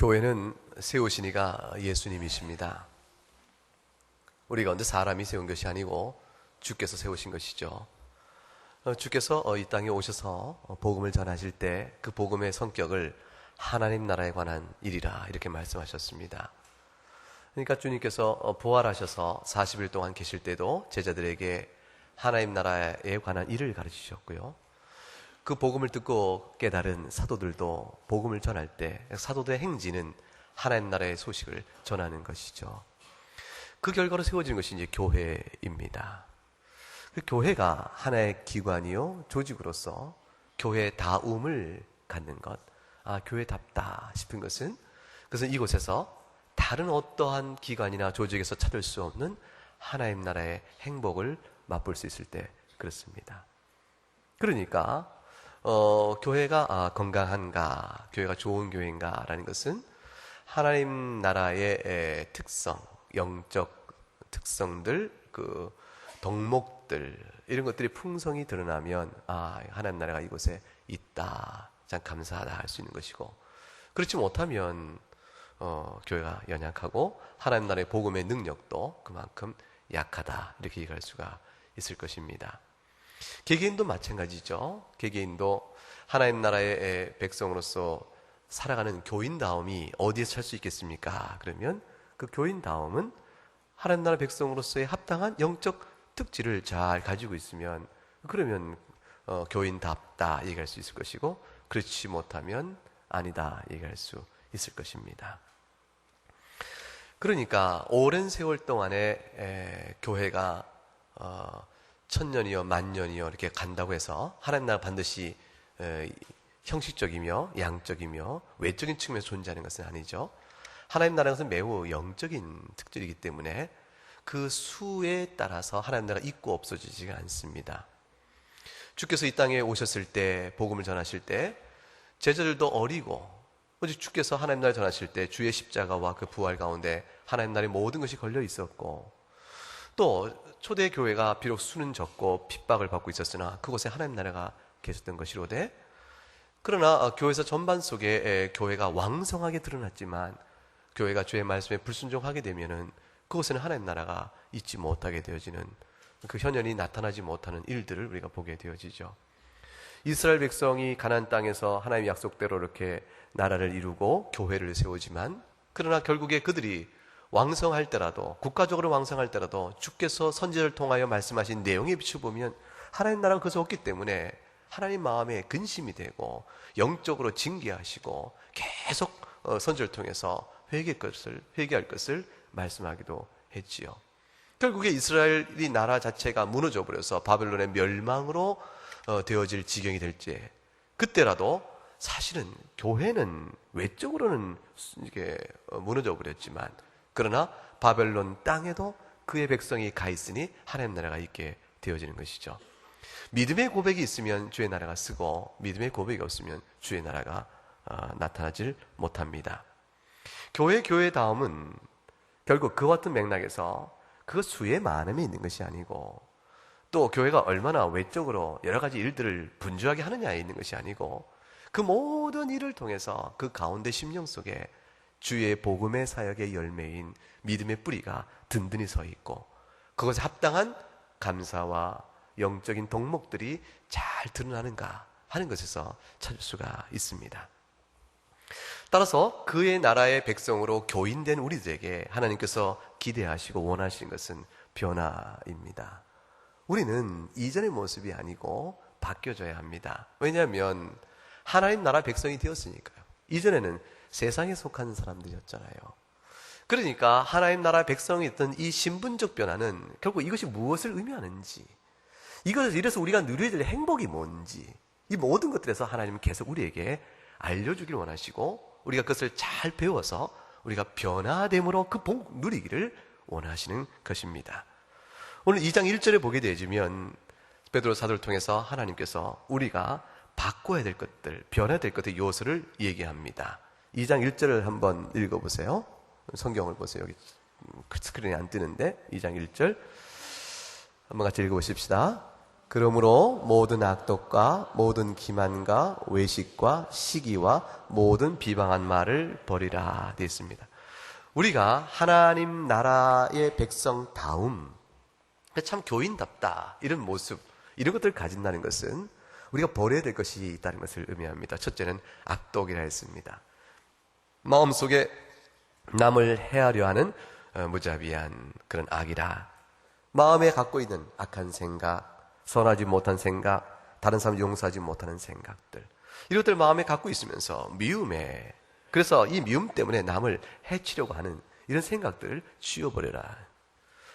교회는 세우신 이가 예수님이십니다. 우리 가운데 사람이 세운 것이 아니고 주께서 세우신 것이죠. 주께서 이 땅에 오셔서 복음을 전하실 때 그 복음의 성격을 하나님 나라에 관한 일이라 이렇게 말씀하셨습니다. 그러니까 주님께서 부활하셔서 40일 동안 계실 때도 제자들에게 하나님 나라에 관한 일을 가르치셨고요. 그 복음을 듣고 깨달은 사도들도 복음을 전할 때 사도들의 행진은 하나님 나라의 소식을 전하는 것이죠. 그 결과로 세워진 것이 이제 교회입니다. 그 교회가 하나의 기관이요 조직으로서 교회의 다움을 갖는 것, 교회답다 싶은 것은 그것은 이곳에서 다른 어떠한 기관이나 조직에서 찾을 수 없는 하나님 나라의 행복을 맛볼 수 있을 때 그렇습니다. 그러니까 교회가 건강한가, 교회가 좋은 교회인가 라는 것은 하나님 나라의 특성, 영적 특성들, 그 덕목들 이런 것들이 풍성히 드러나면 하나님 나라가 이곳에 있다, 참 감사하다 할 수 있는 것이고, 그렇지 못하면 교회가 연약하고 하나님 나라의 복음의 능력도 그만큼 약하다 이렇게 얘기할 수가 있을 것입니다. 개개인도 마찬가지죠. 개개인도 하나님 나라의 백성으로서 살아가는 교인다움이 어디에서 찾을 수 있겠습니까? 그러면 그 교인다움은 하나님 나라 백성으로서의 합당한 영적 특질을 잘 가지고 있으면, 그러면 교인답다 얘기할 수 있을 것이고, 그렇지 못하면 아니다 얘기할 수 있을 것입니다. 그러니까 오랜 세월 동안에 교회가 1000년이요 만년이요 이렇게 간다고 해서 하나님 나라 반드시 형식적이며 양적이며 외적인 측면에서 존재하는 것은 아니죠. 하나님 나라는 것은 매우 영적인 특질이기 때문에 그 수에 따라서 하나님 나라가 있고 없어지지가 않습니다. 주께서 이 땅에 오셨을 때 복음을 전하실 때 제자들도 어리고, 주께서 하나님 나라를 전하실 때 주의 십자가와 그 부활 가운데 하나님 나라의 모든 것이 걸려 있었고, 또 초대 교회가 비록 수는 적고 핍박을 받고 있었으나 그곳에 하나님 나라가 계셨던 것이로되, 그러나 교회에서 전반 속에 교회가 왕성하게 드러났지만 교회가 주의 말씀에 불순종하게 되면은 그곳에는 하나님 나라가 있지 못하게 되어지는, 그 현현이 나타나지 못하는 일들을 우리가 보게 되어지죠. 이스라엘 백성이 가나안 땅에서 하나님의 약속대로 이렇게 나라를 이루고 교회를 세우지만, 그러나 결국에 그들이 왕성할 때라도, 국가적으로 왕성할 때라도 주께서 선지자를 통하여 말씀하신 내용에 비춰보면 하나님 나라가 그것이 없기 때문에 하나님 마음에 근심이 되고 영적으로 징계하시고 계속 선지자를 통해서 회개할 것을 말씀하기도 했지요. 결국에 이스라엘이 나라 자체가 무너져 버려서 바벨론의 멸망으로 되어질 지경이 될지, 그때라도 사실은 교회는 외적으로는 이게 무너져 버렸지만, 그러나 바벨론 땅에도 그의 백성이 가 있으니 하나님 나라가 있게 되어지는 것이죠. 믿음의 고백이 있으면 주의 나라가 쓰고, 믿음의 고백이 없으면 주의 나라가 나타나질 못합니다. 교회의 다음은 결국 그와 같은 맥락에서 그 수의 많음이 있는 것이 아니고, 또 교회가 얼마나 외적으로 여러 가지 일들을 분주하게 하느냐에 있는 것이 아니고, 그 모든 일을 통해서 그 가운데 심령 속에 주의 복음의 사역의 열매인 믿음의 뿌리가 든든히 서 있고, 그것에 합당한 감사와 영적인 덕목들이 잘 드러나는가 하는 것에서 찾을 수가 있습니다. 따라서 그의 나라의 백성으로 교인된 우리들에게 하나님께서 기대하시고 원하시는 것은 변화입니다. 우리는 이전의 모습이 아니고 바뀌어져야 합니다. 왜냐하면 하나님 나라 백성이 되었으니까요. 이전에는 세상에 속한 사람들이었잖아요. 그러니까 하나님 나라 백성이었던 이 신분적 변화는 결국 이것이 무엇을 의미하는지, 이래서 우리가 누려야 될 행복이 뭔지, 이 모든 것들에서 하나님은 계속 우리에게 알려주길 원하시고, 우리가 그것을 잘 배워서 우리가 변화됨으로 그 복 누리기를 원하시는 것입니다. 오늘 2장 1절에 보게 되면 베드로 사도를 통해서 하나님께서 우리가 바꿔야 될 것들, 변해야 될 것들 요소를 얘기합니다. 2장 1절을 한번 읽어보세요. 성경을 보세요. 여기 스크린에 안 뜨는데 2장 1절 한번 같이 읽어보십시다. 그러므로 모든 악독과 모든 기만과 외식과 시기와 모든 비방한 말을 버리라 되어 있습니다. 우리가 하나님 나라의 백성다움, 참 교인답다 이런 모습, 이런 것들을 가진다는 것은 우리가 버려야 될 것이 있다는 것을 의미합니다. 첫째는 악독이라 했습니다. 마음속에 남을 해하려 하는 무자비한 그런 악이라. 마음에 갖고 있는 악한 생각, 선하지 못한 생각, 다른 사람 용서하지 못하는 생각들, 이것들 마음에 갖고 있으면서 미움에, 그래서 이 미움 때문에 남을 해치려고 하는 이런 생각들을 치워버려라.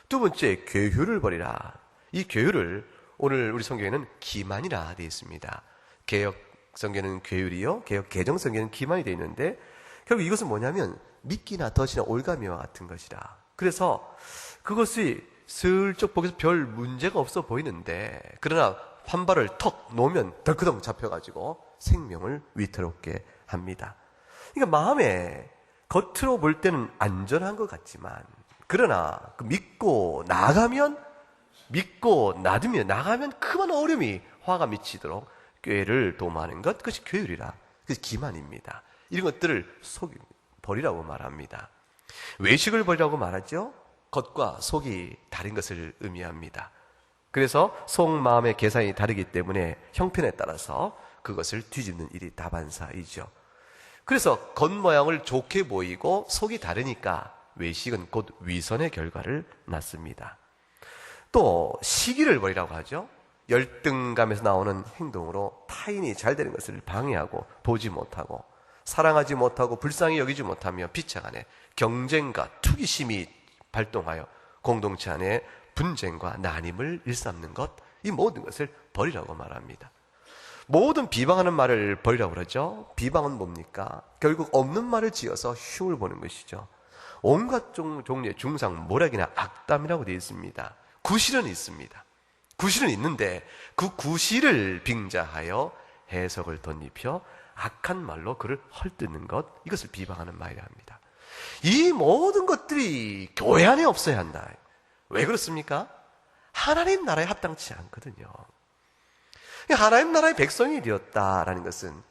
두 번째, 괴휴를 버리라. 이 괴휴를 오늘 우리 성경에는 기만이라 되어 있습니다. 개역 성경에는 괴휴이요, 개역 개정 성경에는 기만이 되어 있는데, 결국 이것은 뭐냐면 미끼나 덫이나 올가미와 같은 것이라. 그래서 그것이 슬쩍 보기에서 별 문제가 없어 보이는데, 그러나 한 발을 턱 놓으면 덜크덩 잡혀가지고 생명을 위태롭게 합니다. 그러니까 마음에 겉으로 볼 때는 안전한 것 같지만, 그러나 믿고 놔두면 그만 어려움이 화가 미치도록 꾀를 도모하는 것, 그것이 괴율이라. 그것이 기만입니다. 이런 것들을 버리라고 말합니다. 외식을 버리라고 말하죠. 겉과 속이 다른 것을 의미합니다. 그래서 속마음의 계산이 다르기 때문에 형편에 따라서 그것을 뒤집는 일이 다반사이죠. 그래서 겉모양을 좋게 보이고 속이 다르니까 외식은 곧 위선의 결과를 낳습니다. 또 시기를 버리라고 하죠. 열등감에서 나오는 행동으로 타인이 잘 되는 것을 방해하고 보지 못하고, 사랑하지 못하고 불쌍히 여기지 못하며 비차간에 경쟁과 투기심이 발동하여 공동체 안에 분쟁과 난임을 일삼는 것, 이 모든 것을 버리라고 말합니다. 모든 비방하는 말을 버리라고 그러죠. 비방은 뭡니까? 결국 없는 말을 지어서 흉을 보는 것이죠. 온갖 종류의 중상, 모략이나 악담이라고 되어 있습니다. 구실은 있습니다. 구실은 있는데 그 구실을 빙자하여 해석을 덧입혀 악한 말로 그를 헐뜯는 것, 이것을 비방하는 말이라 합니다. 이 모든 것들이 교회 안에 없어야 한다. 왜 그렇습니까? 하나님 나라에 합당치 않거든요. 하나님 나라의 백성이 되었다라는 것은,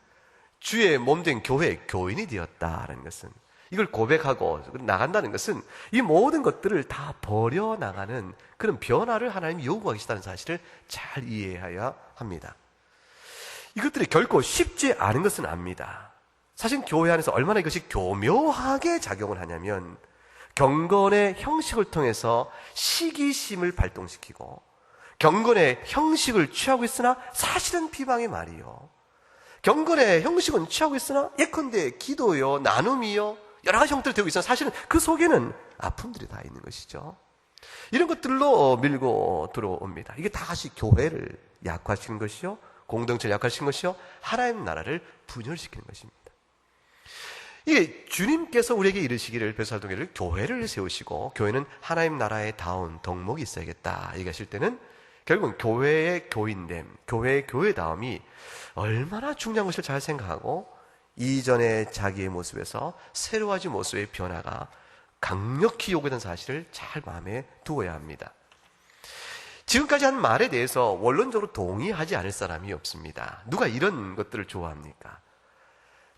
주의 몸된 교회의 교인이 되었다라는 것은, 이걸 고백하고 나간다는 것은 이 모든 것들을 다 버려나가는 그런 변화를 하나님이 요구하고 계시다는 사실을 잘 이해해야 합니다. 이것들이 결코 쉽지 않은 것은 압니다. 사실 교회 안에서 얼마나 이것이 교묘하게 작용을 하냐면, 경건의 형식을 통해서 시기심을 발동시키고, 경건의 형식을 취하고 있으나 사실은 비방의 말이요, 경건의 형식은 취하고 있으나 예컨대 기도요, 나눔이요, 여러 가지 형태로 되고 있으나 사실은 그 속에는 아픔들이 다 있는 것이죠. 이런 것들로 밀고 들어옵니다. 이게 다시 교회를 약화시키는 것이요, 공동체를 약화시키는 것이요, 하나님 나라를 분열시키는 것입니다. 이게 주님께서 우리에게 이르시기를, 베살동교회를 교회를 세우시고, 교회는 하나님 나라의 다운 덕목이 있어야겠다 얘기하실 때는, 결국은 교회의 교인됨, 교회의 교회다움이 얼마나 중요한 것을 잘 생각하고, 이전의 자기의 모습에서 새로워진 모습의 변화가 강력히 요구되는 사실을 잘 마음에 두어야 합니다. 지금까지 한 말에 대해서 원론적으로 동의하지 않을 사람이 없습니다. 누가 이런 것들을 좋아합니까?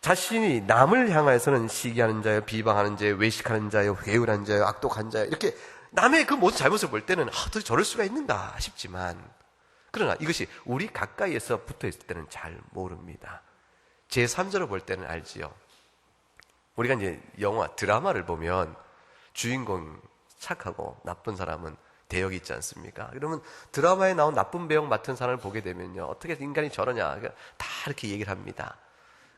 자신이 남을 향해서는 시기하는 자요, 비방하는 자요, 외식하는 자요, 회유하는 자요, 악독한 자요, 이렇게 남의 그 모든 잘못을 볼 때는 도대체 저럴 수가 있는가 싶지만, 그러나 이것이 우리 가까이에서 붙어 있을 때는 잘 모릅니다. 제3자로 볼 때는 알지요. 우리가 이제 영화, 드라마를 보면 주인공 착하고 나쁜 사람은 대역이 있지 않습니까? 그러면 드라마에 나온 나쁜 배역 맡은 사람을 보게 되면요, 어떻게 인간이 저러냐, 다 이렇게 얘기를 합니다.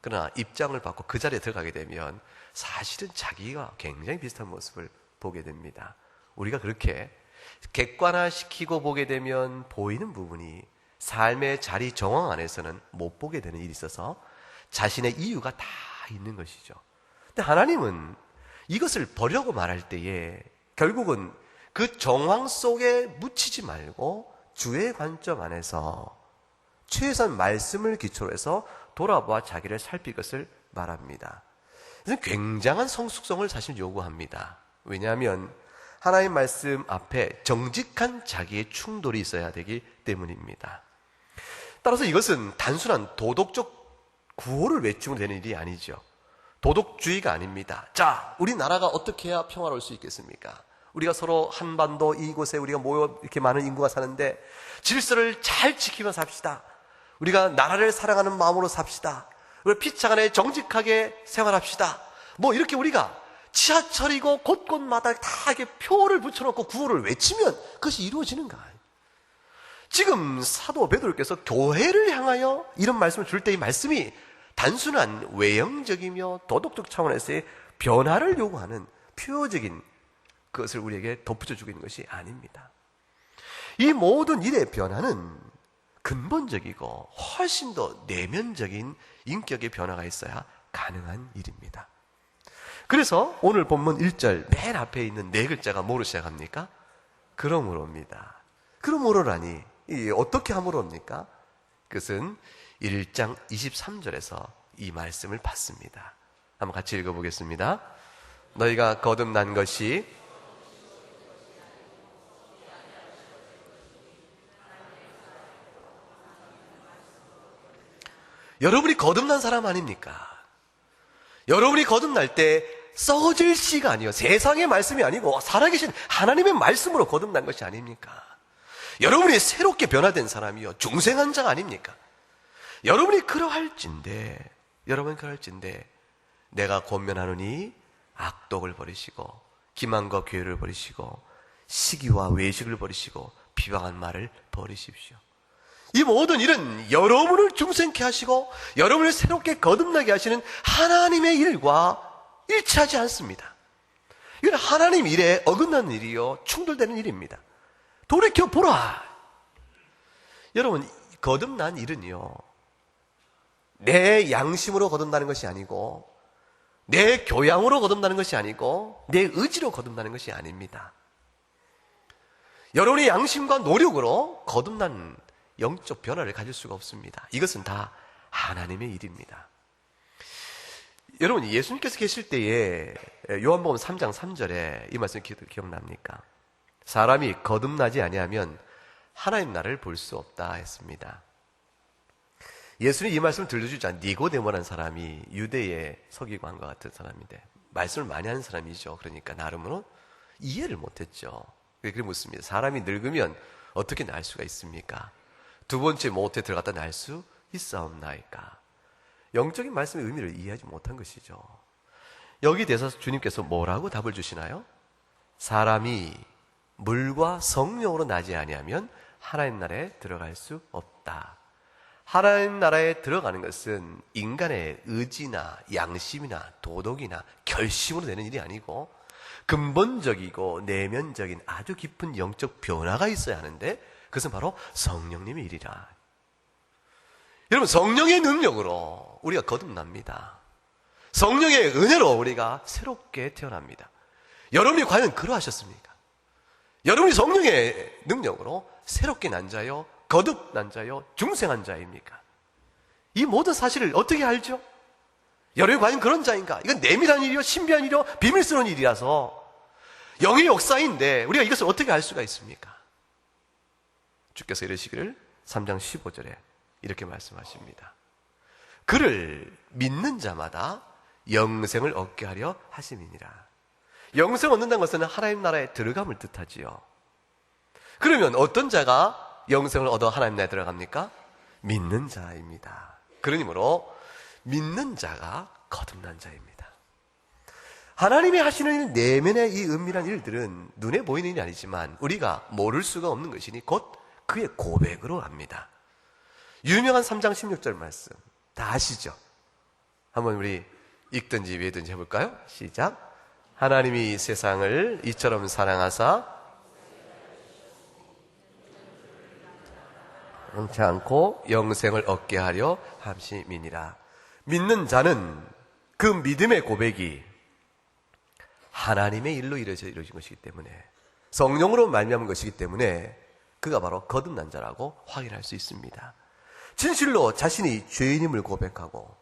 그러나 입장을 바꿔 그 자리에 들어가게 되면 사실은 자기가 굉장히 비슷한 모습을 보게 됩니다. 우리가 그렇게 객관화시키고 보게 되면 보이는 부분이 삶의 자리 정황 안에서는 못 보게 되는 일이 있어서 자신의 이유가 다 있는 것이죠. 근데 하나님은 이것을 버리라고 말할 때에 결국은 그 정황 속에 묻히지 말고 주의 관점 안에서 최소한 말씀을 기초로 해서 돌아보아 자기를 살필 것을 말합니다. 이것은 굉장한 성숙성을 사실 요구합니다. 왜냐하면 하나님 말씀 앞에 정직한 자기의 충돌이 있어야 되기 때문입니다. 따라서 이것은 단순한 도덕적 구호를 외치면 되는 일이 아니죠. 도덕주의가 아닙니다. 자, 우리나라가 어떻게 해야 평화로울 수 있겠습니까? 우리가 서로 한반도 이곳에 우리가 모여 이렇게 많은 인구가 사는데 질서를 잘 지키며 삽시다. 우리가 나라를 사랑하는 마음으로 삽시다. 우리 피차간에 정직하게 생활합시다. 뭐 이렇게 우리가 지하철이고 곳곳마다 다 이렇게 표를 붙여놓고 구호를 외치면 그것이 이루어지는가? 지금 사도 베드로께서 교회를 향하여 이런 말씀을 줄 때 이 말씀이 단순한 외형적이며 도덕적 차원에서의 변화를 요구하는 표적인 그것을 우리에게 덧붙여 주고 있는 것이 아닙니다. 이 모든 일의 변화는 근본적이고 훨씬 더 내면적인 인격의 변화가 있어야 가능한 일입니다. 그래서 오늘 본문 1절 맨 앞에 있는 네 글자가 뭐로 시작합니까? 그러므로입니다. 그러므로라니 어떻게 함으로입니까? 그것은 1장 23절에서 이 말씀을 받습니다. 한번 같이 읽어보겠습니다. 너희가 거듭난 것이 여러분이 거듭난 사람 아닙니까? 여러분이 거듭날 때 썩어질 씨가 아니요 세상의 말씀이 아니고 살아계신 하나님의 말씀으로 거듭난 것이 아닙니까? 여러분이 새롭게 변화된 사람이요 중생한 자가 아닙니까? 여러분이 그러할진대 내가 권면하노니 악독을 버리시고 기만과 괴를 버리시고 시기와 외식을 버리시고 비방한 말을 버리십시오. 이 모든 일은 여러분을 중생케 하시고 여러분을 새롭게 거듭나게 하시는 하나님의 일과 일치하지 않습니다. 이건 하나님 일에 어긋나는 일이요 충돌되는 일입니다. 돌이켜보라. 여러분, 거듭난 일은요 내 양심으로 거듭나는 것이 아니고 내 교양으로 거듭나는 것이 아니고 내 의지로 거듭나는 것이 아닙니다. 여러분의 양심과 노력으로 거듭난 영적 변화를 가질 수가 없습니다. 이것은 다 하나님의 일입니다. 여러분, 예수님께서 계실 때에 요한복음 3장 3절에 이 말씀 기억납니까? 사람이 거듭나지 아니하면 하나님 나라를 볼 수 없다 했습니다. 예수님이 이 말씀을 들려주자 니고데모라는 사람이 유대의 서기관과 같은 사람인데 말씀을 많이 하는 사람이죠. 그러니까 나름으로 이해를 못했죠. 그렇게 묻습니다. 사람이 늙으면 어떻게 날 수가 있습니까? 두 번째 못에 들어갔다 날 수 있사옵나이까? 영적인 말씀의 의미를 이해하지 못한 것이죠. 여기 대해서 주님께서 뭐라고 답을 주시나요? 사람이 물과 성령으로 나지 아니하면 하나님 나라에 들어갈 수 없다. 하나님 나라에 들어가는 것은 인간의 의지나 양심이나 도덕이나 결심으로 되는 일이 아니고 근본적이고 내면적인 아주 깊은 영적 변화가 있어야 하는데 그것은 바로 성령님의 일이라. 여러분, 성령의 능력으로 우리가 거듭납니다. 성령의 은혜로 우리가 새롭게 태어납니다. 여러분이 과연 그러하셨습니까? 여러분이 성령의 능력으로 새롭게 난 자요, 거듭난 자요, 중생한 자입니까? 이 모든 사실을 어떻게 알죠? 여러분이 과연 그런 자인가? 이건 내밀한 일이요, 신비한 일이요, 비밀스러운 일이라서 영의 역사인데 우리가 이것을 어떻게 알 수가 있습니까? 주께서 이러시기를 3장 15절에 이렇게 말씀하십니다. 그를 믿는 자마다 영생을 얻게 하려 하심이니라. 영생 얻는다는 것은 하나님 나라에 들어감을 뜻하지요. 그러면 어떤 자가 영생을 얻어 하나님 나라에 들어갑니까? 믿는 자입니다. 그러므로 믿는 자가 거듭난 자입니다. 하나님이 하시는 일, 내면의 이 은밀한 일들은 눈에 보이는 일이 아니지만 우리가 모를 수가 없는 것이니 곧 그의 고백으로 합니다. 유명한 3장 16절 말씀 다 아시죠? 한번 우리 읽든지 외든지 해볼까요? 시작. 하나님이 세상을 이처럼 사랑하사 영치 않고 영생을 얻게 하려 함심이니라. 믿는 자는 그 믿음의 고백이 하나님의 일로 이루어진 것이기 때문에 성령으로 말미암은 것이기 때문에 그가 바로 거듭난 자라고 확인할 수 있습니다. 진실로 자신이 죄인임을 고백하고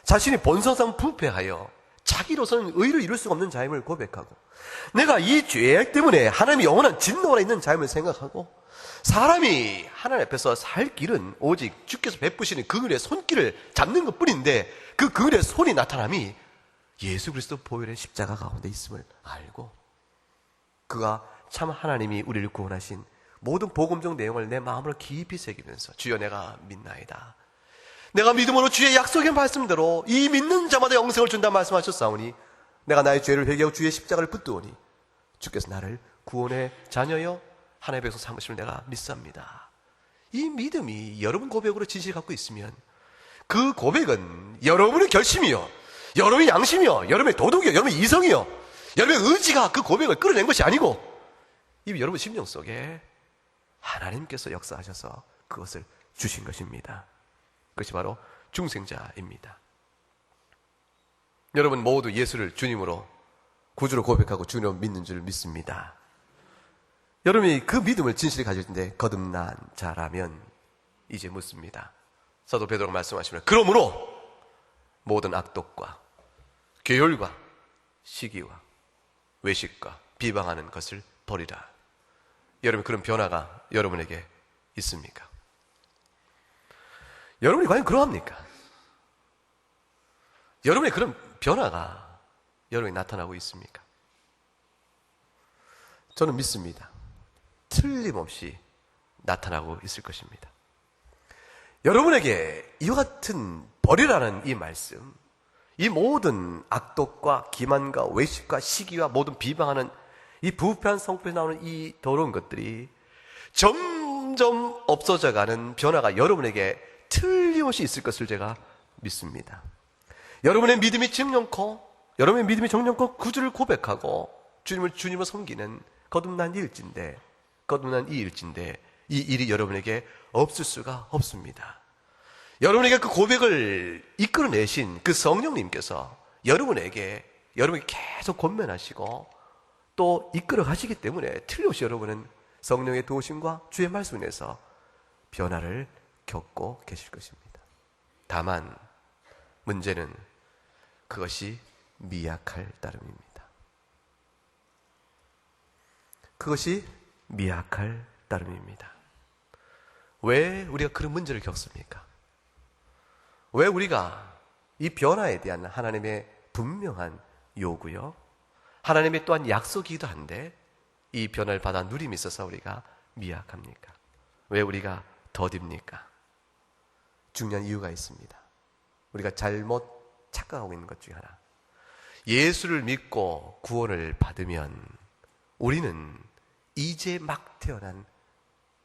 자신이 본성상 부패하여 자기로서는 의를 이룰 수가 없는 자임을 고백하고, 내가 이 죄악 때문에 하나님이 영원한 진노가 있는 자임을 생각하고, 사람이 하나님 앞에서 살 길은 오직 주께서 베푸시는 그늘의 손길을 잡는 것 뿐인데, 그 그늘의 손이 나타남이 예수 그리스도 보혈의 십자가 가운데 있음을 알고, 그가 참 하나님이 우리를 구원하신 모든 복음적 내용을 내 마음으로 깊이 새기면서, 주여 내가 믿나이다, 내가 믿음으로 주의 약속의 말씀대로 이 믿는 자마다 영생을 준다 말씀하셨사오니, 내가 나의 죄를 회개하고 주의 십자가를 붙드오니 주께서 나를 구원의 자녀여 하나님의 백성 삼으심을 내가 믿습니다. 이 믿음이 여러분 고백으로 진실을 갖고 있으면, 그 고백은 여러분의 결심이요, 여러분의 양심이요, 여러분의 도덕이요, 여러분의 이성이요, 여러분의 의지가 그 고백을 끌어낸 것이 아니고, 이미 여러분 심령 속에 하나님께서 역사하셔서 그것을 주신 것입니다. 그것이 바로 중생자입니다. 여러분 모두 예수를 주님으로 구주로 고백하고 주님으로 믿는 줄 믿습니다. 여러분이 그 믿음을 진실히 가질 텐데 거듭난 자라면 이제 묻습니다. 사도 베드로가 말씀하시면, 그러므로 모든 악독과 괴혈과 시기와 외식과 비방하는 것을 버리라. 여러분, 그런 변화가 여러분에게 있습니까? 여러분이 과연 그러합니까? 여러분의 그런 변화가 여러분이 나타나고 있습니까? 저는 믿습니다. 틀림없이 나타나고 있을 것입니다. 여러분에게 이와 같은 버리라는 이 말씀, 이 모든 악독과 기만과 외식과 시기와 모든 비방하는 이 부패한 성품에서 나오는 이 더러운 것들이 점점 없어져가는 변화가 여러분에게 틀림없이 있을 것을 제가 믿습니다. 여러분의 믿음이 정령코 구주를 고백하고 주님을 섬기는 거듭난 이 일진데 이 일이 여러분에게 없을 수가 없습니다. 여러분에게 그 고백을 이끌어내신 그 성령님께서 여러분에게 계속 권면하시고 또 이끌어 가시기 때문에 틀림없이 여러분은 성령의 도우심과 주의 말씀 인해서 변화를 겪고 계실 것입니다. 다만 문제는 그것이 미약할 따름입니다. 그것이 미약할 따름입니다. 왜 우리가 그런 문제를 겪습니까? 왜 우리가 이 변화에 대한 하나님의 분명한 요구요, 하나님의 또한 약속이기도 한데 이 변화를 받아 누림이 있어서 우리가 미약합니까? 왜 우리가 더딥니까? 중요한 이유가 있습니다. 우리가 잘못 착각하고 있는 것 중에 하나, 예수를 믿고 구원을 받으면 우리는 이제 막 태어난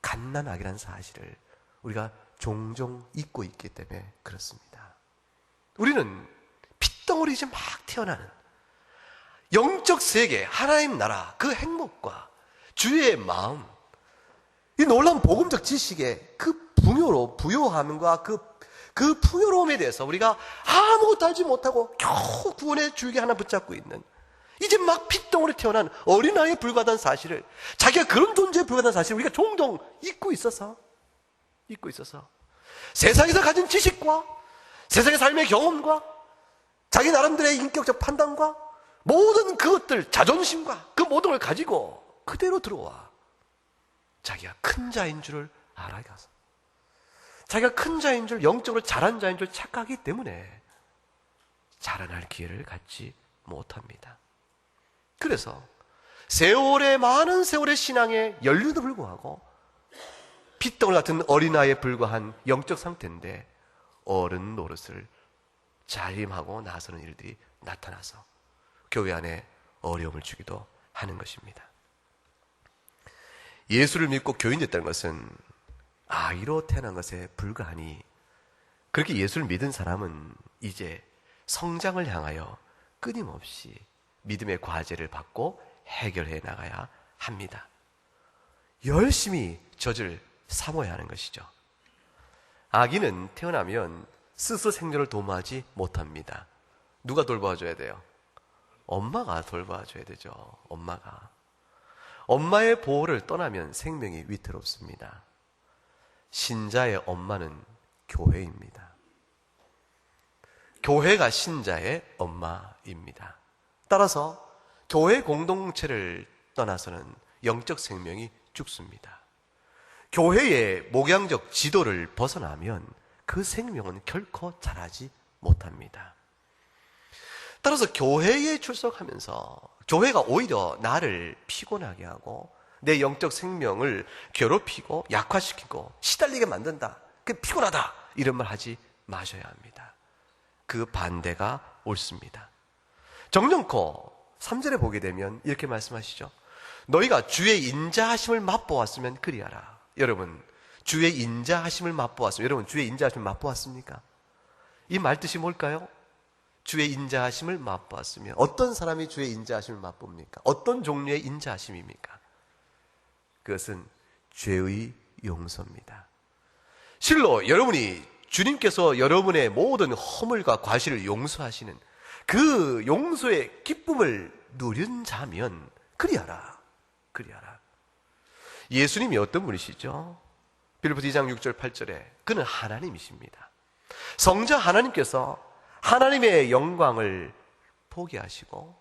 갓난아기라는 사실을 우리가 종종 잊고 있기 때문에 그렇습니다. 우리는 핏덩어리 이제 막 태어나는 영적 세계, 하나님 나라, 그 행복과 주의 마음, 이 놀라운 복음적 지식의 그 부요함과 그 풍요로움에 대해서 우리가 아무것도 알지 못하고 겨우 구원의 줄기 하나 붙잡고 있는, 이제 막 핏덩어리 태어난 어린아이에 불과하다는 사실을, 자기가 그런 존재에 불과하다는 사실을 우리가 종종 잊고 있어서 세상에서 가진 지식과 세상의 삶의 경험과 자기 나름대로의 인격적 판단과 모든 그것들, 자존심과 그 모든 걸 가지고 그대로 들어와 자기가 큰 자인 줄을 알아가서, 자기가 큰 자인 줄, 영적으로 잘한 자인 줄 착각하기 때문에 자라날 기회를 갖지 못합니다. 그래서 많은 세월의 신앙의 연륜에도 불구하고 핏덩어리 같은 어린아이에 불과한 영적 상태인데 어른 노릇을 자임하고 나서는 일들이 나타나서 교회 안에 어려움을 주기도 하는 것입니다. 예수를 믿고 교인 됐다는 것은 아이로 태어난 것에 불과하니, 그렇게 예수를 믿은 사람은 이제 성장을 향하여 끊임없이 믿음의 과제를 받고 해결해 나가야 합니다. 열심히 젖을 삼아야 하는 것이죠. 아기는 태어나면 스스로 생존을 도모하지 못합니다. 누가 돌봐줘야 돼요? 엄마가 돌봐줘야 되죠. 엄마의 보호를 떠나면 생명이 위태롭습니다. 신자의 엄마는 교회입니다. 교회가 신자의 엄마입니다. 따라서 교회 공동체를 떠나서는 영적 생명이 죽습니다. 교회의 목양적 지도를 벗어나면 그 생명은 결코 자라지 못합니다. 따라서 교회에 출석하면서 교회가 오히려 나를 피곤하게 하고 내 영적 생명을 괴롭히고 약화시키고 시달리게 만든다, 그 피곤하다, 이런 말 하지 마셔야 합니다. 그 반대가 옳습니다. 정령코 3절에 보게 되면 이렇게 말씀하시죠. 너희가 주의 인자하심을 맛보았으면 그리하라. 여러분, 주의 인자하심을 맛보았으면, 여러분 주의 인자하심을 맛보았습니까? 이 말 뜻이 뭘까요? 주의 인자하심을 맛보았으면, 어떤 사람이 주의 인자하심을 맛봅니까? 어떤 종류의 인자하심입니까? 그것은 죄의 용서입니다. 실로 여러분이 주님께서 여러분의 모든 허물과 과실을 용서하시는 그 용서의 기쁨을 누린 자면 그리하라. 그리하라. 예수님이 어떤 분이시죠? 빌립보서 2장 6절 8절에 그는 하나님이십니다. 성자 하나님께서 하나님의 영광을 포기하시고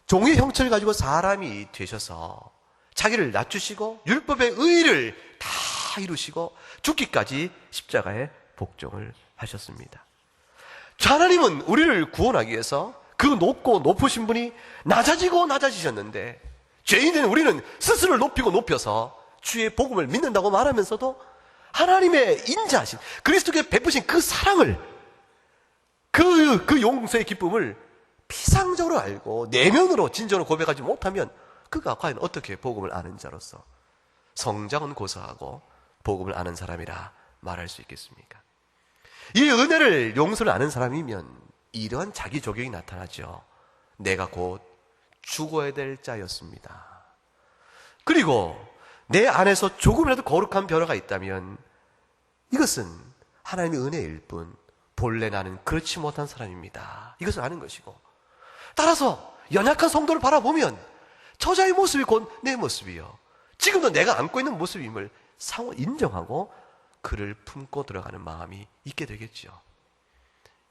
종의 형체를 가지고 사람이 되셔서 자기를 낮추시고 율법의 의를 다 이루시고 죽기까지 십자가에 복종을 하셨습니다. 하나님은 우리를 구원하기 위해서 그 높고 높으신 분이 낮아지고 낮아지셨는데, 죄인된 우리는 스스로를 높이고 높여서 주의 복음을 믿는다고 말하면서도 하나님의 인자하신, 그리스도께 베푸신 그 사랑을, 그 용서의 기쁨을 피상적으로 알고 내면으로 진정으로 고백하지 못하면 그가 과연 어떻게 복음을 아는 자로서 성장은 고사하고 복음을 아는 사람이라 말할 수 있겠습니까? 이 은혜를, 용서를 아는 사람이면 이러한 자기 조경이 나타나죠. 내가 곧 죽어야 될 자였습니다. 그리고 내 안에서 조금이라도 거룩한 변화가 있다면 이것은 하나님의 은혜일 뿐 본래 나는 그렇지 못한 사람입니다. 이것을 아는 것이고, 따라서 연약한 성도를 바라보면 저자의 모습이 곧 내 모습이요, 지금도 내가 안고 있는 모습임을 상호 인정하고 그를 품고 들어가는 마음이 있게 되겠죠.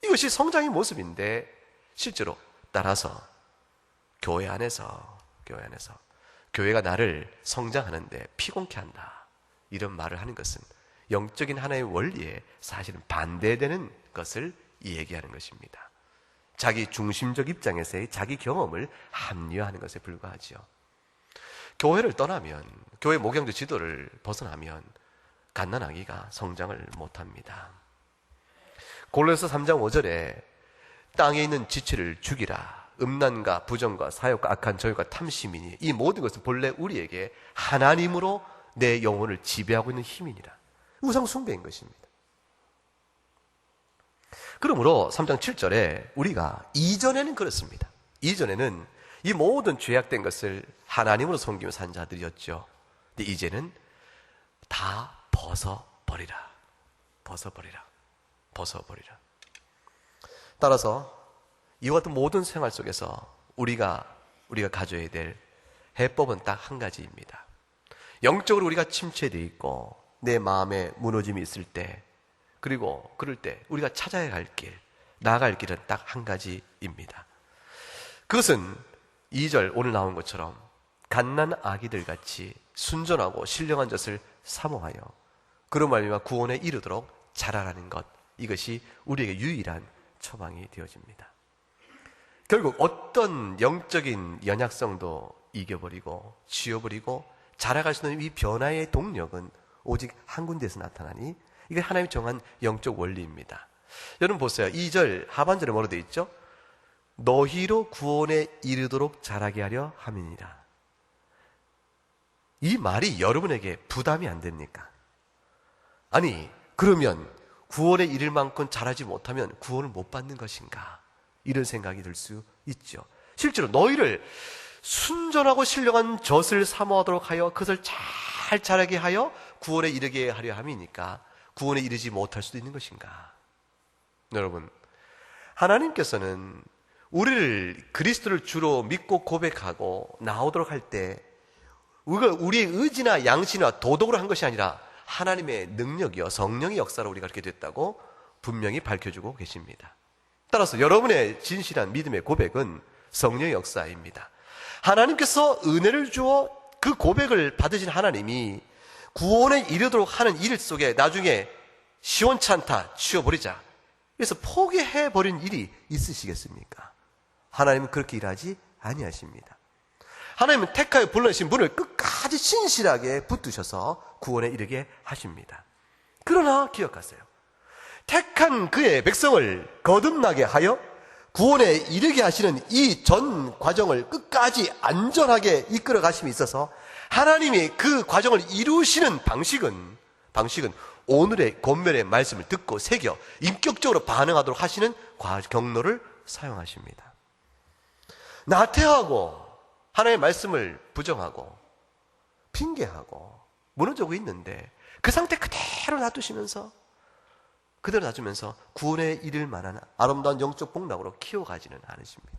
이것이 성장의 모습인데, 실제로 따라서 교회 안에서 교회가 나를 성장하는데 피곤케 한다, 이런 말을 하는 것은 영적인 하나의 원리에 사실은 반대되는 것을 얘기하는 것입니다. 자기 중심적 입장에서의 자기 경험을 합리화하는 것에 불과하지요. 교회를 떠나면, 교회 목양적 지도를 벗어나면 갓난아기가 성장을 못합니다. 골로새 3장 5절에 땅에 있는 지체를 죽이라. 음란과 부정과 사욕과 악한 정욕과 탐심이니 이 모든 것은 본래 우리에게 하나님으로 내 영혼을 지배하고 있는 힘이니라. 우상 숭배인 것입니다. 그러므로 3장 7절에 우리가 이전에는 그렇습니다. 이전에는 이 모든 죄악된 것을 하나님으로 섬기며 산 자들이었죠. 근데 이제는 다 벗어버리라. 따라서 이와 같은 모든 생활 속에서 우리가 가져야 될 해법은 딱 한 가지입니다. 영적으로 우리가 침체되어 있고 내 마음에 무너짐이 있을 때, 그리고 그럴 때 우리가 찾아야 할 길, 나아갈 길은 딱 한 가지입니다. 그것은 2절 오늘 나온 것처럼 갓난 아기들 같이 순전하고 신령한 젖을 사모하여 그로 말미암아 구원에 이르도록 자라라는 것, 이것이 우리에게 유일한 처방이 되어집니다. 결국 어떤 영적인 연약성도 이겨버리고 지워버리고 자라갈 수 있는 이 변화의 동력은 오직 한 군데에서 나타나니 이게 하나님이 정한 영적 원리입니다. 여러분 보세요. 2절 하반절에 뭐로 되어 있죠? 너희로 구원에 이르도록 자라게 하려 함이니라. 이 말이 여러분에게 부담이 안 됩니까? 아니, 그러면 구원에 이를 만큼 자라지 못하면 구원을 못 받는 것인가? 이런 생각이 들 수 있죠. 실제로 너희를 순전하고 신령한 젖을 사모하도록 하여 그것을 잘 자라게 하여 구원에 이르게 하려 함이니까 구원에 이르지 못할 수도 있는 것인가? 여러분, 하나님께서는 우리를, 그리스도를 주로 믿고 고백하고 나오도록 할 때 우리의 의지나 양심이나 도덕으로 한 것이 아니라 하나님의 능력이요 성령의 역사로 우리가 그렇게 됐다고 분명히 밝혀주고 계십니다. 따라서 여러분의 진실한 믿음의 고백은 성령의 역사입니다. 하나님께서 은혜를 주어 그 고백을 받으신 하나님이 구원에 이르도록 하는 일 속에 나중에 시원찮다 치워버리자, 그래서 포기해버린 일이 있으시겠습니까? 하나님은 그렇게 일하지 아니하십니다. 하나님은 택하여 불러내신 분을 끝까지 신실하게 붙드셔서 구원에 이르게 하십니다. 그러나 기억하세요. 택한 그의 백성을 거듭나게 하여 구원에 이르게 하시는 이 전 과정을 끝까지 안전하게 이끌어 가심에 있어서 하나님이 그 과정을 이루시는 방식은 오늘의 권면의 말씀을 듣고 새겨 인격적으로 반응하도록 하시는 경로를 사용하십니다. 나태하고 하나님의 말씀을 부정하고 핑계하고 무너지고 있는데 그 상태 그대로 놔두시면서 구원에 이를 만한 아름다운 영적 복락으로 키워가지는 않으십니다.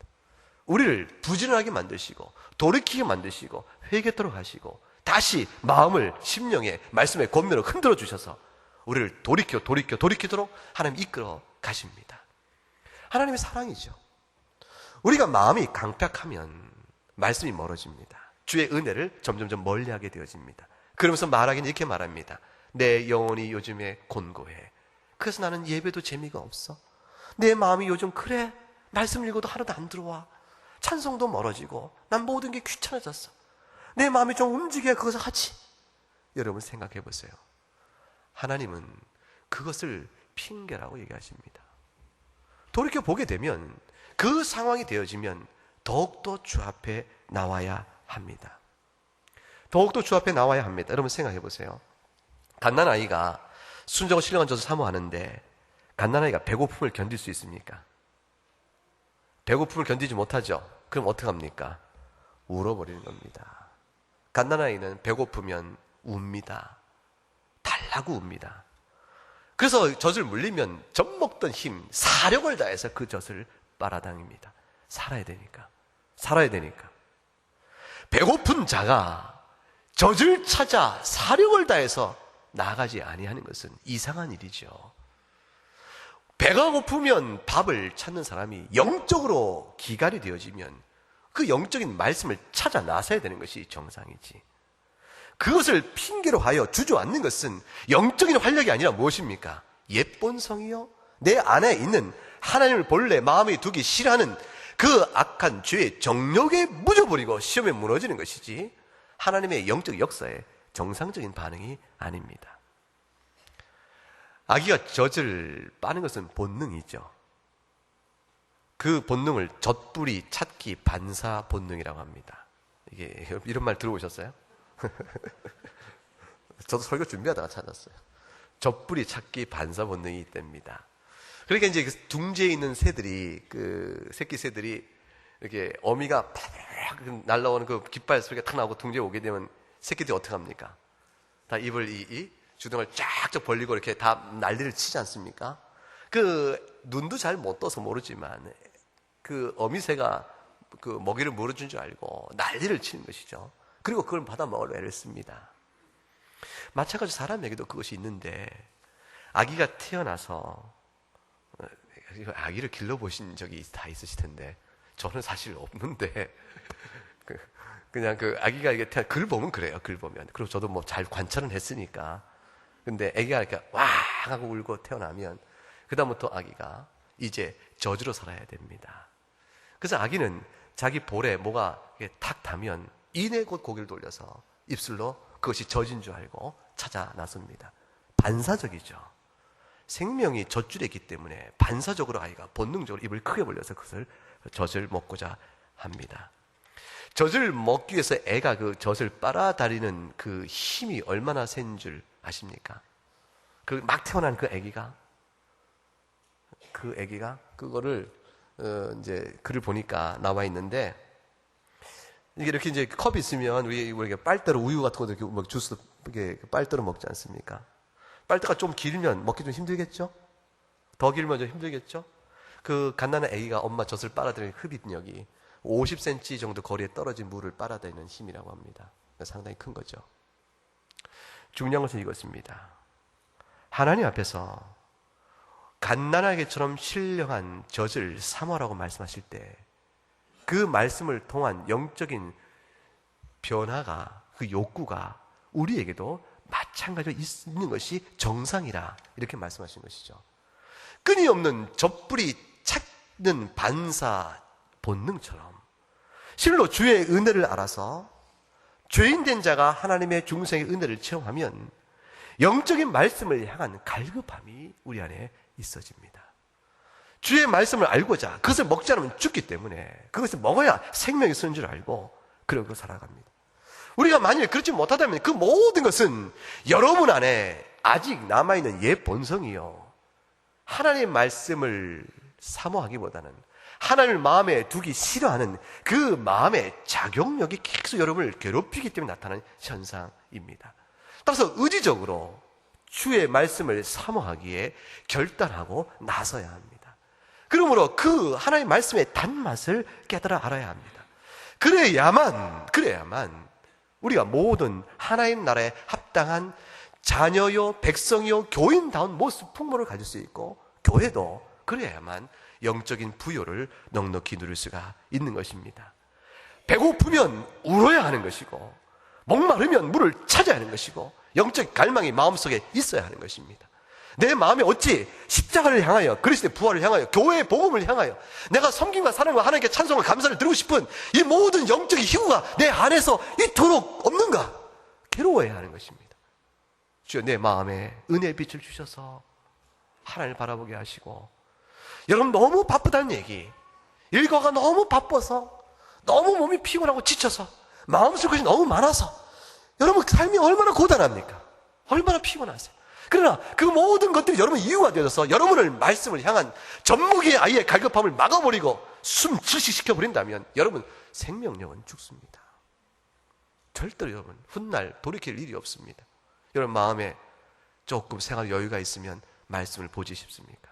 우리를 부지런하게 만드시고 돌이키게 만드시고 회개토록 하시고 다시 마음을 심령에 말씀의 권면으로 흔들어 주셔서 우리를 돌이키도록 하나님 이끌어 가십니다. 하나님의 사랑이죠. 우리가 마음이 강팍하면 말씀이 멀어집니다. 주의 은혜를 점점점 멀리하게 되어집니다. 그러면서 말하기는 이렇게 말합니다. 내 영혼이 요즘에 곤고해. 그래서 나는 예배도 재미가 없어. 내 마음이 요즘 그래. 말씀 읽어도 하나도 안 들어와. 찬송도 멀어지고 난 모든 게 귀찮아졌어. 내 마음이 좀 움직여야 그것을 하지. 여러분 생각해 보세요. 하나님은 그것을 핑계라고 얘기하십니다. 돌이켜 보게 되면 그 상황이 되어지면 더욱더 주 앞에 나와야 합니다. 여러분 생각해 보세요. 갓난아이가 순정을 신령한 젖을 사모하는데 갓난아이가 배고픔을 견딜 수 있습니까? 배고픔을 견디지 못하죠. 그럼 어떡합니까? 울어버리는 겁니다. 갓난아이는 배고프면 웁니다. 달라고 웁니다. 그래서 젖을 물리면 젖먹던 힘, 사력을 다해서 그 젖을 빨아당깁니다. 살아야 되니까. 배고픈 자가 젖을 찾아 사력을 다해서 나가지 아니하는 것은 이상한 일이죠. 배가 고프면 밥을 찾는 사람이 영적으로 기갈이 되어지면 그 영적인 말씀을 찾아 나서야 되는 것이 정상이지. 그것을 핑계로 하여 주저앉는 것은 영적인 활력이 아니라 무엇입니까? 옛본성이요? 내 안에 있는 하나님을 본래 마음에 두기 싫어하는 그 악한 죄의 정욕에 묻어버리고 시험에 무너지는 것이지 하나님의 영적 역사에 정상적인 반응이 아닙니다. 아기가 젖을 빠는 것은 본능이죠. 그 본능을 젖뿌리 찾기 반사 본능이라고 합니다. 이게 이런 말 들어보셨어요? 저도 설교 준비하다가 찾았어요. 젖뿌리 찾기 반사 본능이 있답니다. 그러니까 이제 그 둥지에 있는 새들이, 그 새끼 새들이 이렇게 어미가 팍 날라오는 그 깃발 소리가 탁 나오고 둥지에 오게 되면 새끼들이 어떻게 합니까? 다 입을 이 주둥을 쫙쫙 벌리고 이렇게 다 난리를 치지 않습니까? 그 눈도 잘 못 떠서 모르지만 그 어미새가 그 먹이를 물어준 줄 알고 난리를 치는 것이죠. 그리고 그걸 받아 먹으려 애를 씁니다. 마찬가지로 사람에게도 그것이 있는데 아기가 태어나서 아기를 길러보신 적이 다 있으실 텐데 저는 사실 없는데 그냥 그 아기가 이게 글 보면 그래요. 글 보면. 그리고 저도 뭐 잘 관찰은 했으니까. 근데 아기가 이렇게 와 하고 울고 태어나면 그다음부터 아기가 이제 저주로 살아야 됩니다. 그래서 아기는 자기 볼에 뭐가 탁 닿으면 이내 곧 고개를 돌려서 입술로 그것이 젖인 줄 알고 찾아 나섭니다. 반사적이죠. 생명이 젖줄에 있기 때문에 반사적으로 아이가 본능적으로 입을 크게 벌려서 그것을 젖을 먹고자 합니다. 젖을 먹기 위해서 애가 그 젖을 빨아다리는 그 힘이 얼마나 센 줄 아십니까? 그 막 태어난 그 애기가 그거를 이제 글을 보니까 나와 있는데 이게 이렇게 이제 컵이 있으면 우리가 빨대로 우유 같은 것도 이렇게 막 주스 이렇게 빨대로 먹지 않습니까? 빨대가 좀 길면 먹기 좀 힘들겠죠? 더 길면 좀 힘들겠죠? 그 갓난한 아기가 엄마 젖을 빨아들이는 흡입력이 50cm 정도 거리에 떨어진 물을 빨아들이는 힘이라고 합니다. 상당히 큰 거죠. 중요한 것은 이것입니다. 하나님 앞에서 갓난아기처럼 신령한 젖을 사모하라고 말씀하실 때 그 말씀을 통한 영적인 변화가, 그 욕구가 우리에게도 마찬가지로 있는 것이 정상이라 이렇게 말씀하신 것이죠. 끊임없는 젖불이 찾는 반사 본능처럼 실로 주의 은혜를 알아서 죄인된 자가 하나님의 중생의 은혜를 체험하면 영적인 말씀을 향한 갈급함이 우리 안에 있어집니다. 주의 말씀을 알고자 그것을 먹지 않으면 죽기 때문에 그것을 먹어야 생명이 쓰는 줄 알고 그러고 살아갑니다. 우리가 만일 그렇지 못하다면 그 모든 것은 여러분 안에 아직 남아있는 옛 본성이요, 하나님의 말씀을 사모하기보다는 하나님을 마음에 두기 싫어하는 그 마음의 작용력이 계속 여러분을 괴롭히기 때문에 나타나는 현상입니다. 따라서 의지적으로 주의 말씀을 사모하기에 결단하고 나서야 합니다. 그러므로 그 하나님의 말씀의 단맛을 깨달아 알아야 합니다. 그래야만 우리가 모든 하나님 나라에 합당한 자녀요, 백성이요, 교인다운 모습 풍모를 가질 수 있고, 교회도 그래야만 영적인 부요를 넉넉히 누릴 수가 있는 것입니다. 배고프면 울어야 하는 것이고, 목마르면 물을 찾아야 하는 것이고, 영적 갈망이 마음속에 있어야 하는 것입니다. 내 마음에 어찌 십자가를 향하여, 그리스도의 부활을 향하여, 교회의 복음을 향하여 내가 섬김과 사랑과 하나님께 찬송과 감사를 드리고 싶은 이 모든 영적인 희구가 내 안에서 이토록 없는가? 괴로워해야 하는 것입니다. 주여, 내 마음에 은혜의 빛을 주셔서 하나님을 바라보게 하시고, 여러분 너무 바쁘다는 얘기, 일과가 너무 바빠서, 너무 몸이 피곤하고 지쳐서, 마음속 것이 너무 많아서 여러분 삶이 얼마나 고단합니까? 얼마나 피곤하세요? 그러나 그 모든 것들이 여러분 이유가 되어서 여러분을 말씀을 향한 젖먹이의 아이의 갈급함을 막아버리고 질식시켜버린다면 여러분 생명력은 죽습니다. 절대로 여러분 훗날 돌이킬 일이 없습니다. 여러분 마음에 조금 생활 여유가 있으면 말씀을 보지 싶습니까?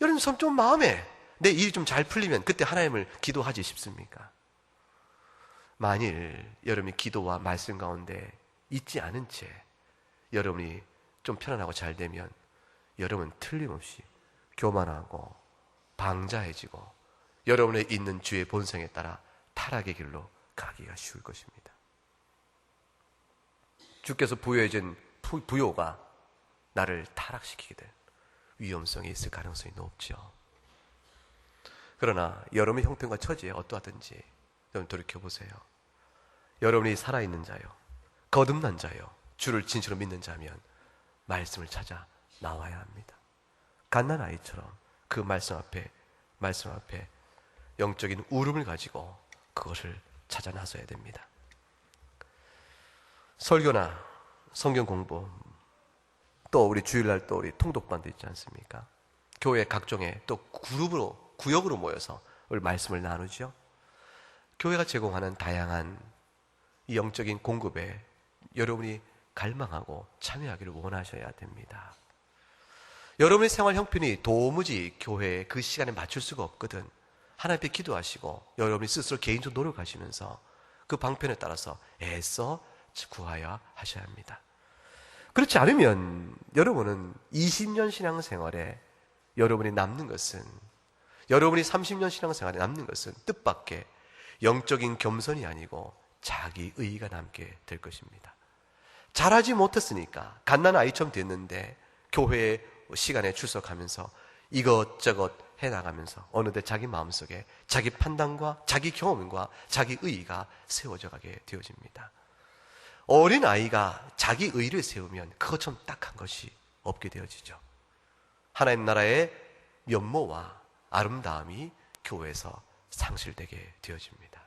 여러분 좀 마음에 내 일이 좀 잘 풀리면 그때 하나님을 기도하지 싶습니까? 만일 여러분이 기도와 말씀 가운데 있지 않은 채 여러분이 좀 편안하고 잘 되면 여러분 틀림없이 교만하고 방자해지고 여러분의 있는 주의 본성에 따라 타락의 길로 가기가 쉬울 것입니다. 주께서 부여해준 부요가 나를 타락시키게 될 위험성이 있을 가능성이 높죠. 그러나 여러분의 형편과 처지에 어떠하든지 여러분 돌이켜보세요. 여러분이 살아있는 자요, 거듭난 자요, 주를 진실로 믿는 자면 말씀을 찾아 나와야 합니다. 갓난아이처럼 그 말씀 앞에 영적인 울음을 가지고 그것을 찾아 나서야 됩니다. 설교나 성경 공부, 또 우리 주일날 또 우리 통독반도 있지 않습니까? 교회 각종의 또 구역으로 모여서 우리 말씀을 나누죠. 교회가 제공하는 다양한 이 영적인 공급에 여러분이 갈망하고 참여하기를 원하셔야 됩니다. 여러분의 생활 형편이 도무지 교회에 그 시간에 맞출 수가 없거든 하나님께 기도하시고 여러분이 스스로 개인적으로 노력하시면서 그 방편에 따라서 애써 구하여 하셔야 합니다. 그렇지 않으면 여러분은 20년 신앙생활에 여러분이 남는 것은, 여러분이 30년 신앙생활에 남는 것은 뜻밖의 영적인 겸손이 아니고 자기의의가 남게 될 것입니다. 잘하지 못했으니까 갓난아이처럼 됐는데 교회의 시간에 출석하면서 이것저것 해나가면서 어느덧 자기 마음속에 자기 판단과 자기 경험과 자기 의의가 세워져 가게 되어집니다. 어린아이가 자기 의의를 세우면 그것처럼 딱한 것이 없게 되어지죠. 하나님 나라의 면모와 아름다움이 교회에서 상실되게 되어집니다.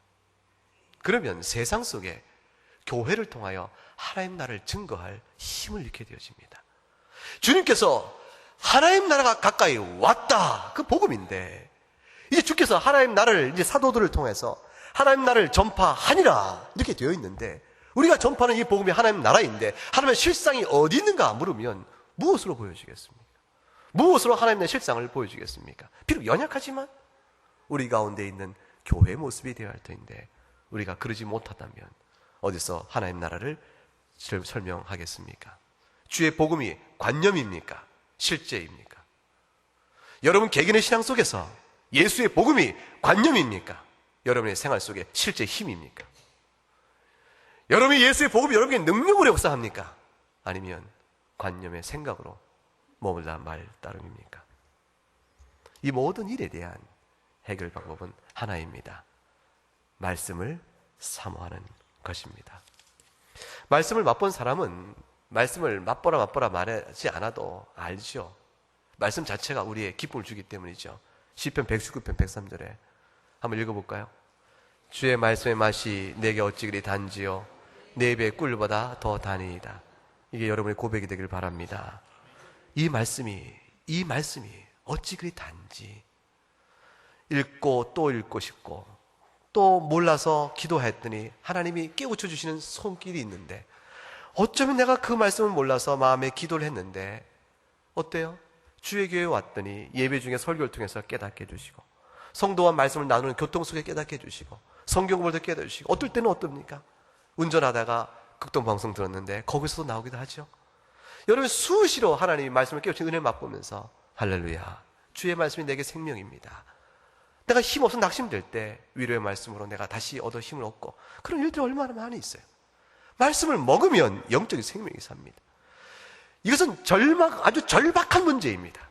그러면 세상 속에 교회를 통하여 하나님 나라를 증거할 힘을 잃게 되어집니다. 주님께서 하나님 나라가 가까이 왔다, 그 복음인데 이제 주께서 하나님 나라를 이제 사도들을 통해서 하나님 나라를 전파하니라 이렇게 되어 있는데, 우리가 전파하는 이 복음이 하나님 나라인데 하나님의 실상이 어디 있는가 물으면 무엇으로 보여주겠습니까? 무엇으로 하나님의 실상을 보여주겠습니까? 비록 연약하지만 우리 가운데 있는 교회의 모습이 되어야 할 터인데 우리가 그러지 못하다면 어디서 하나님 나라를 설명하겠습니까? 주의 복음이 관념입니까? 실제입니까? 여러분 개개인의 신앙 속에서 예수의 복음이 관념입니까? 여러분의 생활 속에 실제 힘입니까? 여러분이 예수의 복음이 여러분에게 능력으로 역사합니까? 아니면 관념의 생각으로 머물다 말 따름입니까? 이 모든 일에 대한 해결 방법은 하나입니다. 말씀을 사모하는 것입니다. 말씀을 맛본 사람은 말씀을 맛보라 말하지 않아도 알죠. 말씀 자체가 우리의 기쁨을 주기 때문이죠. 시편 119편 103절에 한번 읽어볼까요? 주의 말씀의 맛이 내게 어찌 그리 단지요 내 입의 꿀보다 더 다니이다. 이게 여러분의 고백이 되길 바랍니다. 이 말씀이 어찌 그리 단지. 읽고 또 읽고 싶고 또 몰라서 기도했더니 하나님이 깨우쳐 주시는 손길이 있는데, 어쩌면 내가 그 말씀을 몰라서 마음에 기도를 했는데 어때요? 주의 교회에 왔더니 예배 중에 설교를 통해서 깨닫게 해주시고, 성도와 말씀을 나누는 교통 속에 깨닫게 해주시고, 성경을 깨닫게 해주시고, 어떨 때는 어떻습니까? 운전하다가 극동방송 들었는데 거기서도 나오기도 하죠. 여러분, 수시로 하나님이 말씀을 깨우친 은혜를 맛보면서 할렐루야, 주의 말씀이 내게 생명입니다. 내가 힘없어 낙심될 때 위로의 말씀으로 내가 다시 얻어 힘을 얻고, 그런 일들이 얼마나 많이 있어요. 말씀을 먹으면 영적인 생명이 삽니다. 이것은 아주 절박한 문제입니다.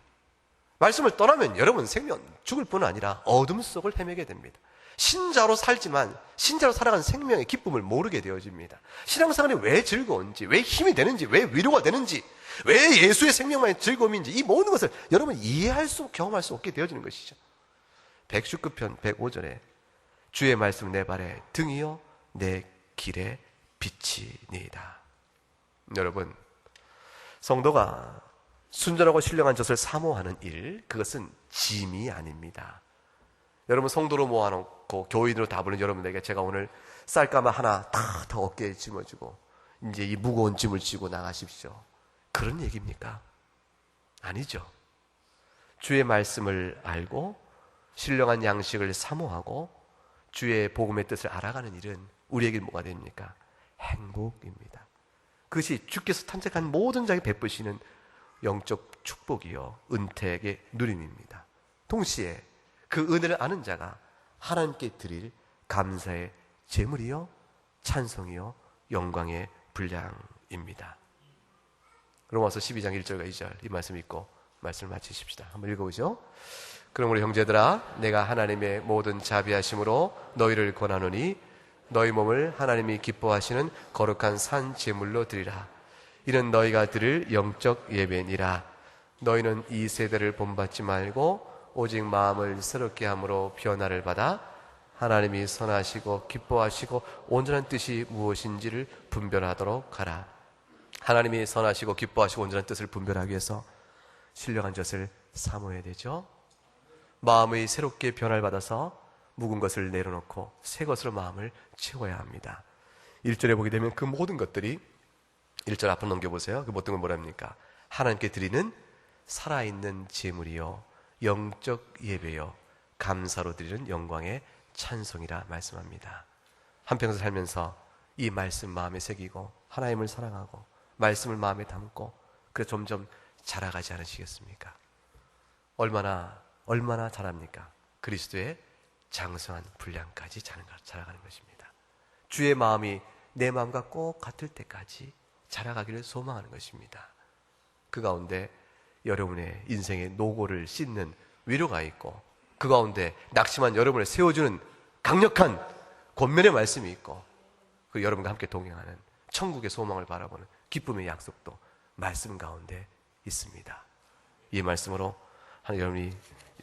말씀을 떠나면 여러분 생명 죽을 뿐 아니라 어둠 속을 헤매게 됩니다. 신자로 살지만 신자로 살아가는 생명의 기쁨을 모르게 되어집니다. 신앙생활이 왜 즐거운지, 왜 힘이 되는지, 왜 위로가 되는지, 왜 예수의 생명만의 즐거움인지, 이 모든 것을 여러분 이해할 수, 경험할 수 없게 되어지는 것이죠. 119편 105절에 주의 말씀 내 발에 등이요 내 길에 빛이니이다. 여러분, 성도가 순전하고 신령한 젖을 사모하는 일, 그것은 짐이 아닙니다. 여러분, 성도로 모아놓고 교인으로 다 부른 여러분에게 제가 오늘 쌀가마 하나 다 어깨에 짊어지고 이제 이 무거운 짐을 지고 나가십시오, 그런 얘기입니까? 아니죠. 주의 말씀을 알고 신령한 양식을 사모하고 주의 복음의 뜻을 알아가는 일은 우리에게 뭐가 됩니까? 행복입니다. 그것이 주께서 탄생한 모든 자에게 베푸시는 영적 축복이요 은택의 누림입니다. 동시에 그 은혜를 아는 자가 하나님께 드릴 감사의 제물이요 찬송이요 영광의 분량입니다. 로마서 12장 1절과 2절 이 말씀 읽고 말씀을 마치십시다. 한번 읽어보죠. 그럼 우리 형제들아, 내가 하나님의 모든 자비하심으로 너희를 권하노니 너희 몸을 하나님이 기뻐하시는 거룩한 산 제물로 드리라. 이는 너희가 드릴 영적 예배니라. 너희는 이 세대를 본받지 말고 오직 마음을 새롭게 함으로 변화를 받아 하나님이 선하시고 기뻐하시고 온전한 뜻이 무엇인지를 분별하도록 하라. 하나님이 선하시고 기뻐하시고 온전한 뜻을 분별하기 위해서 신령한 젖을 사모해야 되죠. 마음의 새롭게 변화를 받아서 묵은 것을 내려놓고 새 것으로 마음을 채워야 합니다. 1절에 보게 되면 그 모든 것들이, 1절 앞으로 넘겨보세요. 그 모든 건 뭐랍니까? 하나님께 드리는 살아있는 제물이요 영적 예배요 감사로 드리는 영광의 찬송이라 말씀합니다. 한평생 살면서 이 말씀 마음에 새기고 하나님을 사랑하고 말씀을 마음에 담고 그래서 점점 자라가지 않으시겠습니까? 얼마나 자랍니까? 그리스도의 장성한 분량까지 자라가는 것입니다. 주의 마음이 내 마음과 꼭 같을 때까지 자라가기를 소망하는 것입니다. 그 가운데 여러분의 인생의 노고를 씻는 위로가 있고, 그 가운데 낙심한 여러분을 세워주는 강력한 권면의 말씀이 있고, 그 여러분과 함께 동행하는 천국의 소망을 바라보는 기쁨의 약속도 말씀 가운데 있습니다. 이 말씀으로 여러분이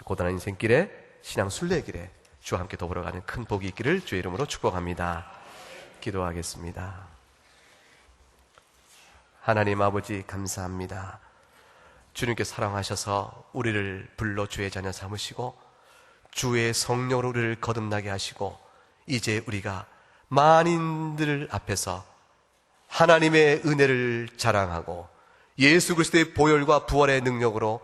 고단한 인생길에, 신앙 순례길에 주와 함께 더불어가는 큰 복이 있기를 주의 이름으로 축복합니다. 기도하겠습니다. 하나님 아버지, 감사합니다. 주님께 사랑하셔서 우리를 불러 주의 자녀 삼으시고 주의 성령으로 우리를 거듭나게 하시고, 이제 우리가 만인들 앞에서 하나님의 은혜를 자랑하고 예수 그리스도의 보혈과 부활의 능력으로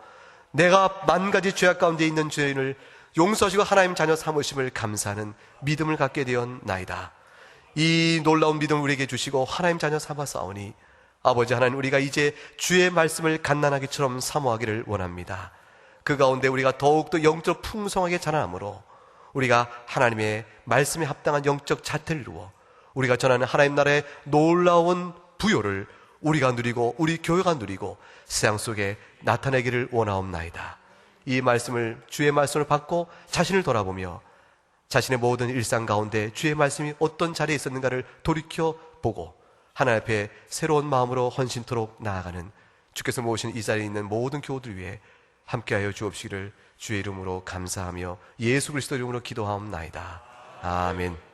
내가 만 가지 죄악 가운데 있는 죄인을 용서하시고 하나님 자녀 삼으심을 감사하는 믿음을 갖게 되었나이다. 이 놀라운 믿음을 우리에게 주시고 하나님 자녀 삼았사오니 아버지 하나님, 우리가 이제 주의 말씀을 갓난아기처럼 사모하기를 원합니다. 그 가운데 우리가 더욱더 영적 풍성하게 자라나므로 우리가 하나님의 말씀에 합당한 영적 자태를 이루어 우리가 전하는 하나님 나라의 놀라운 부요를 우리가 누리고 우리 교회가 누리고 세상 속에 나타내기를 원하옵나이다. 이 말씀을, 주의 말씀을 받고 자신을 돌아보며 자신의 모든 일상 가운데 주의 말씀이 어떤 자리에 있었는가를 돌이켜보고 하나님 앞에 새로운 마음으로 헌신토록 나아가는 주께서 모으신 이 자리에 있는 모든 교우들 위해 함께하여 주옵시기를 주의 이름으로 감사하며 예수 그리스도 이름으로 기도하옵나이다. 아멘.